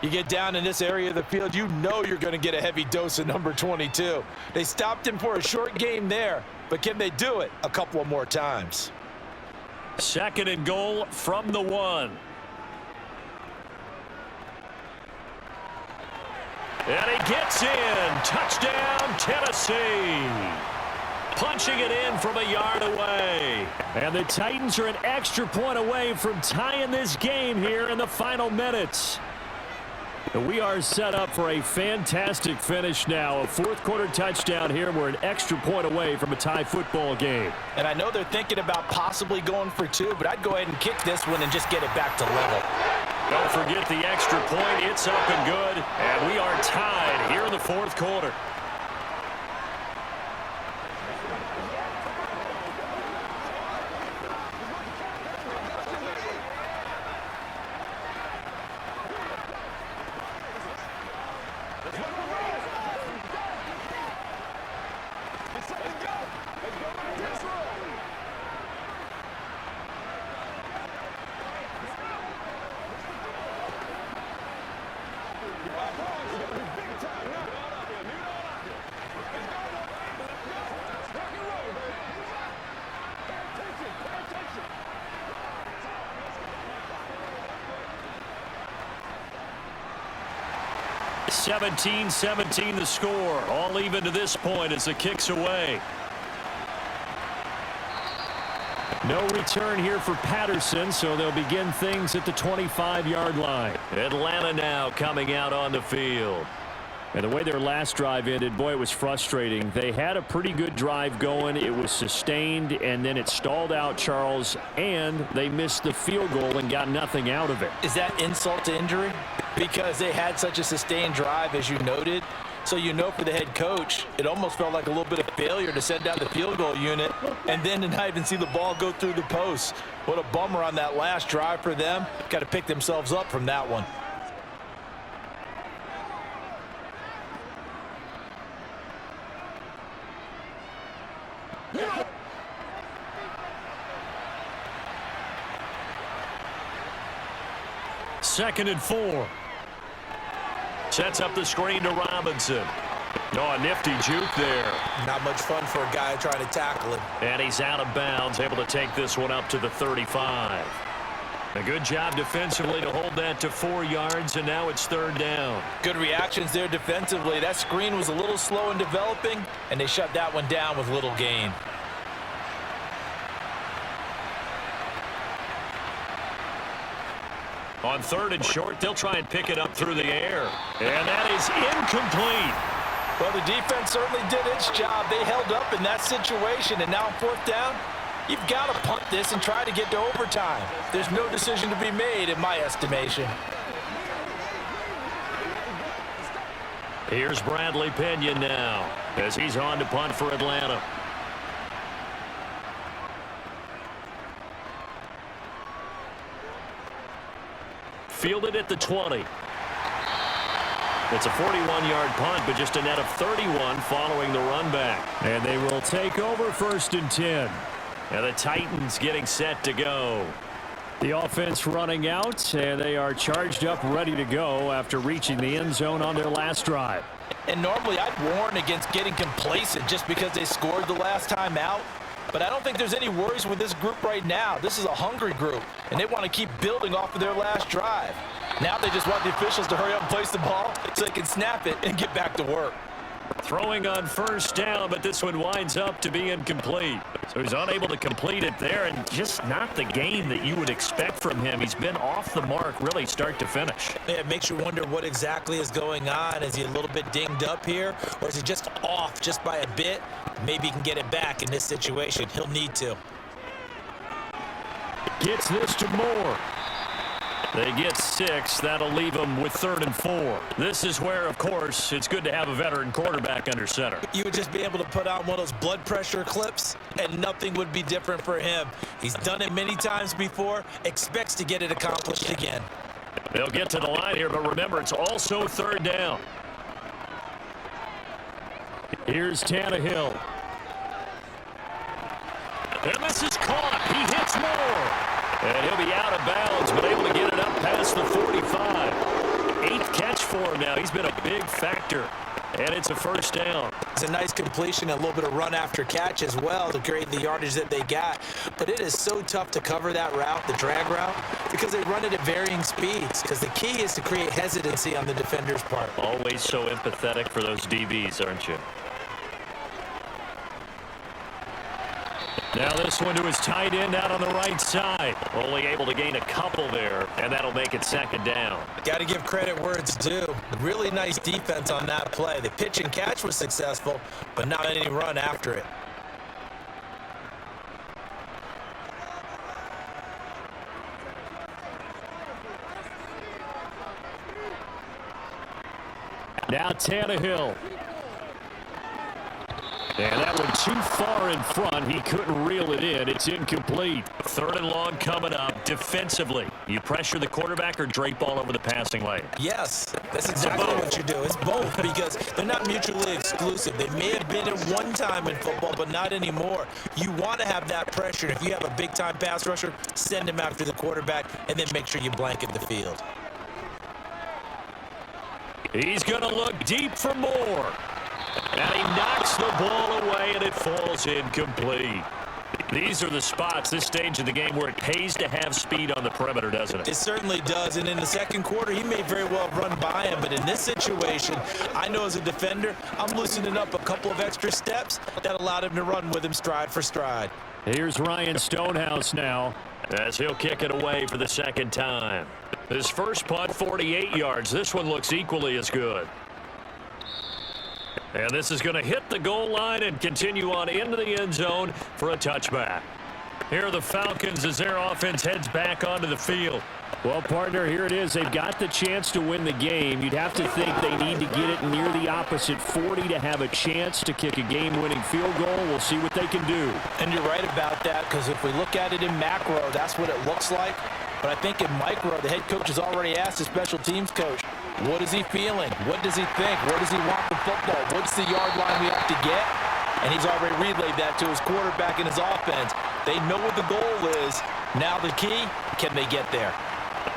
You get down in this area of the field, you know you're going to get a heavy dose of number 22. They stopped him for a short game there, but can they do it a couple of more times? 2nd and goal from the 1. And he gets in. Touchdown, Tennessee. Punching it in from a yard away. And the Titans are an extra point away from tying this game here in the final minutes. We are set up for a fantastic finish now. A 4th quarter touchdown here. We're an extra point away from a tie football game. And I know they're thinking about possibly going for 2, but I'd go ahead and kick this one and just get it back to level. Don't forget the extra point. It's up and good. And we are tied here in the 4th quarter. (17-17) the score. All even to this point as the kick's away. No return here for Patterson, so they'll begin things at the 25-yard line. Atlanta now coming out on the field. And the way their last drive ended, boy, it was frustrating. They had a pretty good drive going. It was sustained, and then it stalled out, Charles, and they missed the field goal and got nothing out of it. Is that insult to injury? Because they had such a sustained drive, as you noted. So you know for the head coach, it almost felt like a little bit of failure to send down the field goal unit and then to not even see the ball go through the post. What a bummer on that last drive for them. Got to pick themselves up from that one. 2nd and 4. Sets up the screen to Robinson. Oh, a nifty juke there. Not much fun for a guy trying to tackle him. And he's out of bounds, able to take this one up to the 35. A good job defensively to hold that to 4 yards, and now it's 3rd down. Good reactions there defensively. That screen was a little slow in developing, and they shut that one down with little gain. On 3rd and short, they'll try and pick it up through the air. And that is incomplete. Well, the defense certainly did its job. They held up in that situation, and now on 4th down, you've got to punt this and try to get to overtime. There's no decision to be made in my estimation. Here's Bradley Pinion now as he's on to punt for Atlanta. Fielded at the 20. It's a 41-yard punt, but just a net of 31 following the run back. And they will take over 1st and 10. And the Titans getting set to go. The offense running out, and they are charged up, ready to go after reaching the end zone on their last drive. And normally I'd warn against getting complacent just because they scored the last time out. But I don't think there's any worries with this group right now. This is a hungry group, and they want to keep building off of their last drive. Now they just want the officials to hurry up and place the ball so they can snap it and get back to work. Throwing on 1st down, but this one winds up to be incomplete. So he's unable to complete it there, and just not the game that you would expect from him. He's been off the mark really start to finish. Yeah, it makes you wonder what exactly is going on. Is he a little bit dinged up here, or is he just off just by a bit? Maybe he can get it back in this situation. He'll need to. Gets this to Moore. They get 6. That'll leave them with 3rd and 4. This is where, of course, it's good to have a veteran quarterback under center. You would just be able to put on one of those blood pressure clips, and nothing would be different for him. He's done it many times before, expects to get it accomplished again. They'll get to the line here, but remember, it's also 3rd down. Here's Tannehill. And this is caught. He hits Moore. And he'll be out of bounds, but able to get it up past the 45. 8th catch for him now. He's been a big factor. And it's a 1st down. It's a nice completion, a little bit of run after catch as well to create the yardage that they got. But it is so tough to cover that route, the drag route, because they run it at varying speeds. Because the key is to create hesitancy on the defender's part. Always so empathetic for those DBs, aren't you? Now this one to his tight end out on the right side. Only able to gain a couple there, and that'll make it 2nd down. Got to give credit where it's due. Really nice defense on that play. The pitch and catch was successful, but not any run after it. Now Tannehill. And that one too far in front. He couldn't reel it in. It's incomplete. 3rd and long coming up. Defensively, you pressure the quarterback or drape all over the passing lane? Yes, that's exactly what you do. It's both because they're not mutually exclusive. They may have been at one time in football, but not anymore. You want to have that pressure. If you have a big-time pass rusher, send him after the quarterback, and then make sure you blanket the field. He's going to look deep for Moore. And he knocks the ball away, and it falls incomplete. These are the spots, this stage of the game, where it pays to have speed on the perimeter, doesn't it? It certainly does, and in the 2nd quarter, he may very well run by him, but in this situation, I know as a defender, I'm loosening up a couple of extra steps that allowed him to run with him stride for stride. Here's Ryan Stonehouse now, as he'll kick it away for the 2nd time. His first punt, 48 yards. This one looks equally as good. And this is going to hit the goal line and continue on into the end zone for a touchback. Here are the Falcons as their offense heads back onto the field. Well, partner, here it is. They've got the chance to win the game. You'd have to think they need to get it near the opposite 40 to have a chance to kick a game-winning field goal. We'll see what they can do. And you're right about that, because if we look at it in macro, that's what it looks like. But I think in micro, the head coach has already asked the special teams coach, what is he feeling? What does he think? Where does he want the football? What's the yard line we have to get? And he's already relayed that to his quarterback and his offense. They know what the goal is. Now the key, can they get there?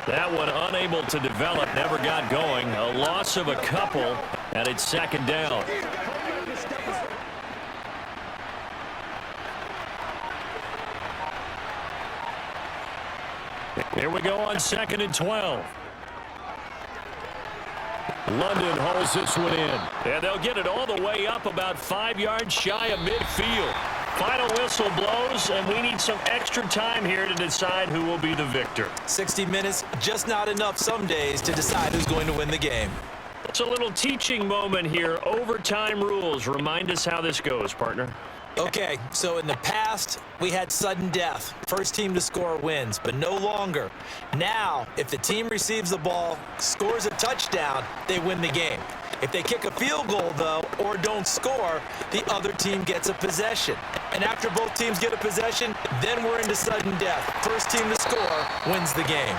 That one unable to develop, never got going. A loss of a couple, and it's second down. Here we go on 2nd and 12. London hauls this one in. And they'll get it all the way up about 5 yards shy of midfield. Final whistle blows, and we need some extra time here to decide who will be the victor. 60 minutes, just not enough some days to decide who's going to win the game. It's a little teaching moment here. Overtime rules. Remind us how this goes, partner. Okay, so in the past, we had sudden death. First team to score wins, but no longer. Now, if the team receives the ball, scores a touchdown, they win the game. If they kick a field goal, though, or don't score, the other team gets a possession. And after both teams get a possession, then we're into sudden death. First team to score wins the game.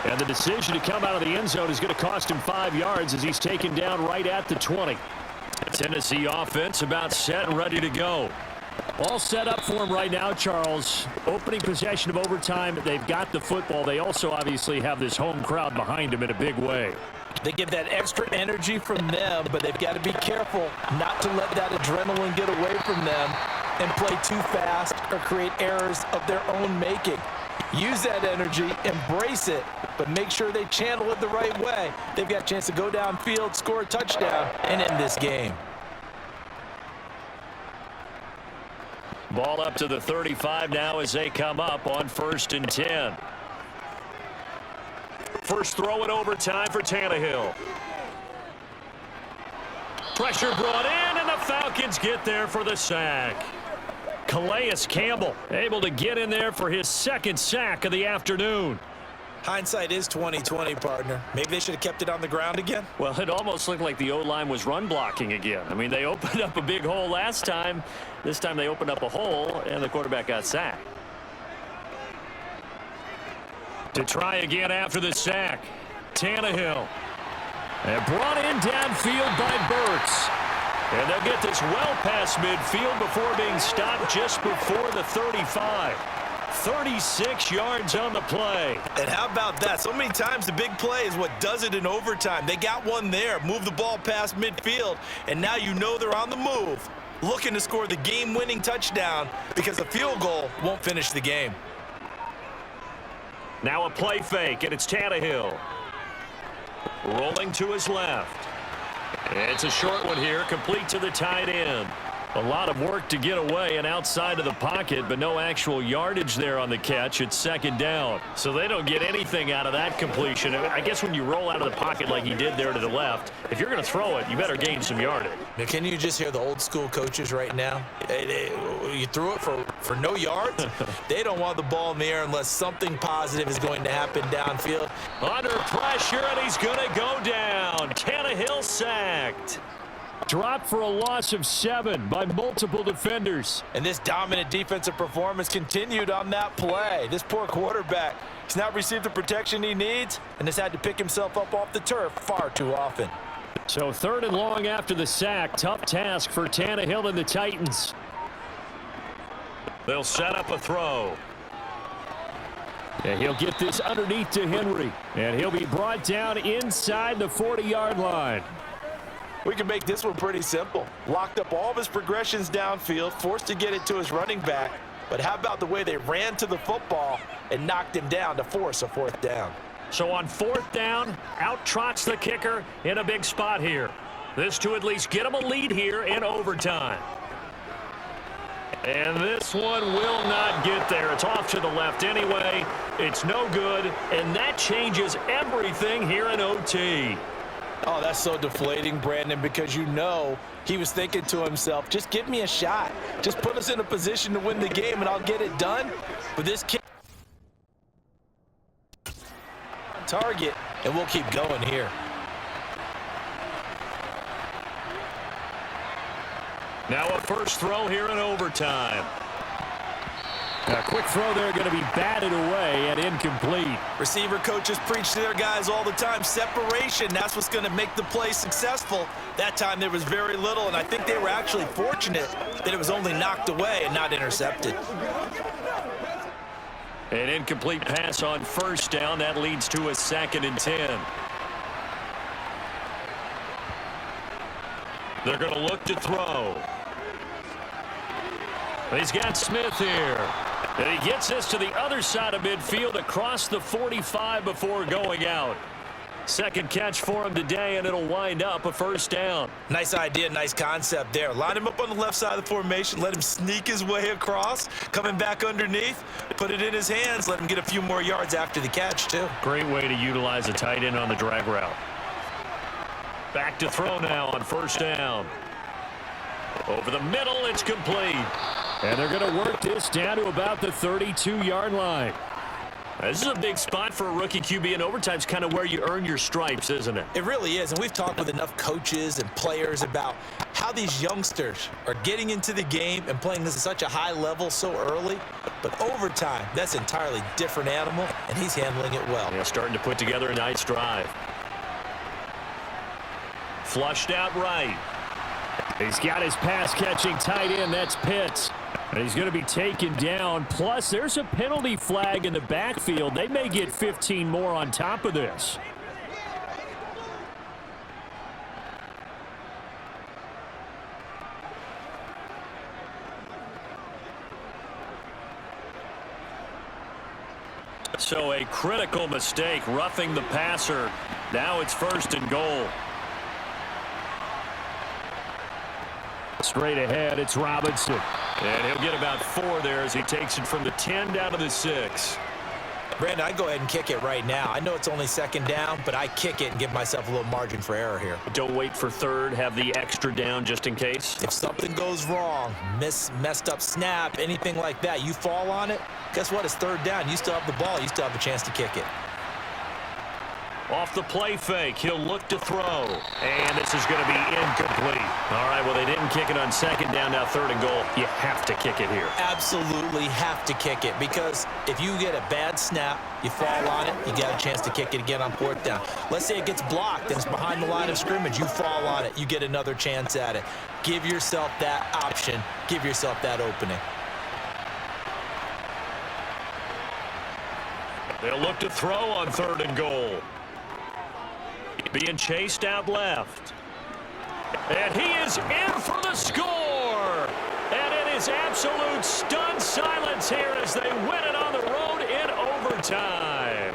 And the decision to come out of the end zone is going to cost him 5 yards as he's taken down right at the 20. Tennessee offense about set and ready to go. All set up for him right now, Charles. Opening possession of overtime. They've got the football. They also obviously have this home crowd behind them in a big way. They get that extra energy from them, but they've got to be careful not to let that adrenaline get away from them and play too fast or create errors of their own making. Use that energy, embrace it, but make sure they channel it the right way. They've got a chance to go downfield, score a touchdown, and end this game. Ball up to the 35 now as they come up on 1st and 10. First throw in overtime for Tannehill. Pressure brought in, and the Falcons get there for the sack. Calais Campbell able to get in there for his 2nd sack of the afternoon. Hindsight is 20/20, partner. Maybe they should have kept it on the ground again. Well, it almost looked like the O-line was run blocking again. I mean, they opened up a big hole last time. This time they opened up a hole, and the quarterback got sacked. To try again after the sack, Tannehill. And brought in downfield by Burks. And they'll get this well past midfield before being stopped just before the 35. 36 yards on the play. And how about that? So many times the big play is what does it in overtime. They got one there, move the ball past midfield, and now you know they're on the move, looking to score the game-winning touchdown because a field goal won't finish the game. Now a play fake, and it's Tannehill. Rolling to his left. It's a short one here, complete to the tight end. A lot of work to get away and outside of the pocket, but no actual yardage there on the catch. It's 2nd down. So they don't get anything out of that completion. I guess when you roll out of the pocket like he did there to the left, if you're going to throw it, you better gain some yardage. Now, can you just hear the old school coaches right now? You threw it for no yards? They don't want the ball in the air unless something positive is going to happen downfield. Under pressure, and he's going to go down. Tannehill sacked. Dropped for a loss of 7 by multiple defenders. And this dominant defensive performance continued on that play. This poor quarterback, he's not received the protection he needs and has had to pick himself up off the turf far too often. So 3rd and long after the sack. Tough task for Tannehill and the Titans. They'll set up a throw. And he'll get this underneath to Henry. And he'll be brought down inside the 40-yard line. We can make this one pretty simple. Locked up all of his progressions downfield, forced to get it to his running back. But how about the way they ran to the football and knocked him down to force a 4th down? So on 4th down, out trots the kicker in a big spot here. This to at least get him a lead here in overtime. And this one will not get there. It's off to the left anyway. It's no good, and that changes everything here in OT. Oh, that's so deflating, Brandon, because you know he was thinking to himself, just give me a shot. Just put us in a position to win the game, and I'll get it done. But this kid target, and we'll keep going here. Now a first throw here in overtime. A quick throw there going to be batted away and incomplete. Receiver coaches preach to their guys all the time. Separation, that's what's going to make the play successful. That time there was very little, and I think they were actually fortunate that it was only knocked away and not intercepted. An incomplete pass on first down. That leads to a 2nd and 10. They're going to look to throw. He's got Smith here. And he gets this to the other side of midfield across the 45 before going out. Second catch for him today, and it'll wind up a first down. Nice idea, nice concept there. Line him up on the left side of the formation, let him sneak his way across, coming back underneath, put it in his hands, let him get a few more yards after the catch, too. Great way to utilize a tight end on the drag route. Back to throw now on first down. Over the middle, it's complete. And they're going to work this down to about the 32-yard line. This is a big spot for a rookie QB, and overtime's kind of where you earn your stripes, isn't it? It really is, and we've talked with enough coaches and players about how these youngsters are getting into the game and playing this at such a high level so early. But overtime, that's an entirely different animal, and he's handling it well. Yeah, starting to put together a nice drive. Flushed out right. He's got his pass-catching tight end. That's Pitts. And he's going to be taken down. Plus, there's a penalty flag in the backfield. They may get 15 more on top of this. So a critical mistake, roughing the passer. Now it's 1st and goal. Straight ahead, it's Robinson. And he'll get about 4 there as he takes it from the 10 down to the 6. Brandon, I'd go ahead and kick it right now. I know it's only 2nd down, but I kick it and give myself a little margin for error here. Don't wait for 3rd. Have the extra down just in case. If something goes wrong, messed up snap, anything like that, you fall on it, guess what? It's 3rd down. You still have the ball. You still have a chance to kick it. Off the play fake, he'll look to throw. And this is going to be incomplete. All right, well, they didn't kick it on 2nd down, now 3rd and goal. You have to kick it here. Absolutely have to kick it, because if you get a bad snap, you fall on it, you got a chance to kick it again on 4th down. Let's say it gets blocked and it's behind the line of scrimmage. You fall on it, you get another chance at it. Give yourself that option. Give yourself that opening. They'll look to throw on 3rd and goal. Being chased out left. And he is in for the score. And it is absolute stunned silence here as they win it on the road in overtime.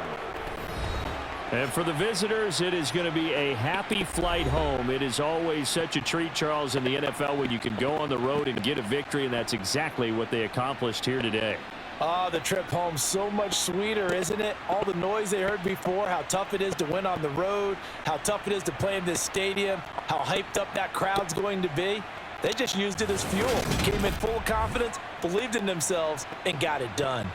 And for the visitors, it is going to be a happy flight home. It is always such a treat, Charles, in the NFL when you can go on the road and get a victory, and that's exactly what they accomplished here today. Oh, the trip home so much sweeter, isn't it? All the noise they heard before, how tough it is to win on the road, how tough it is to play in this stadium, how hyped up that crowd's going to be. They just used it as fuel. Came in full confidence, believed in themselves, and got it done.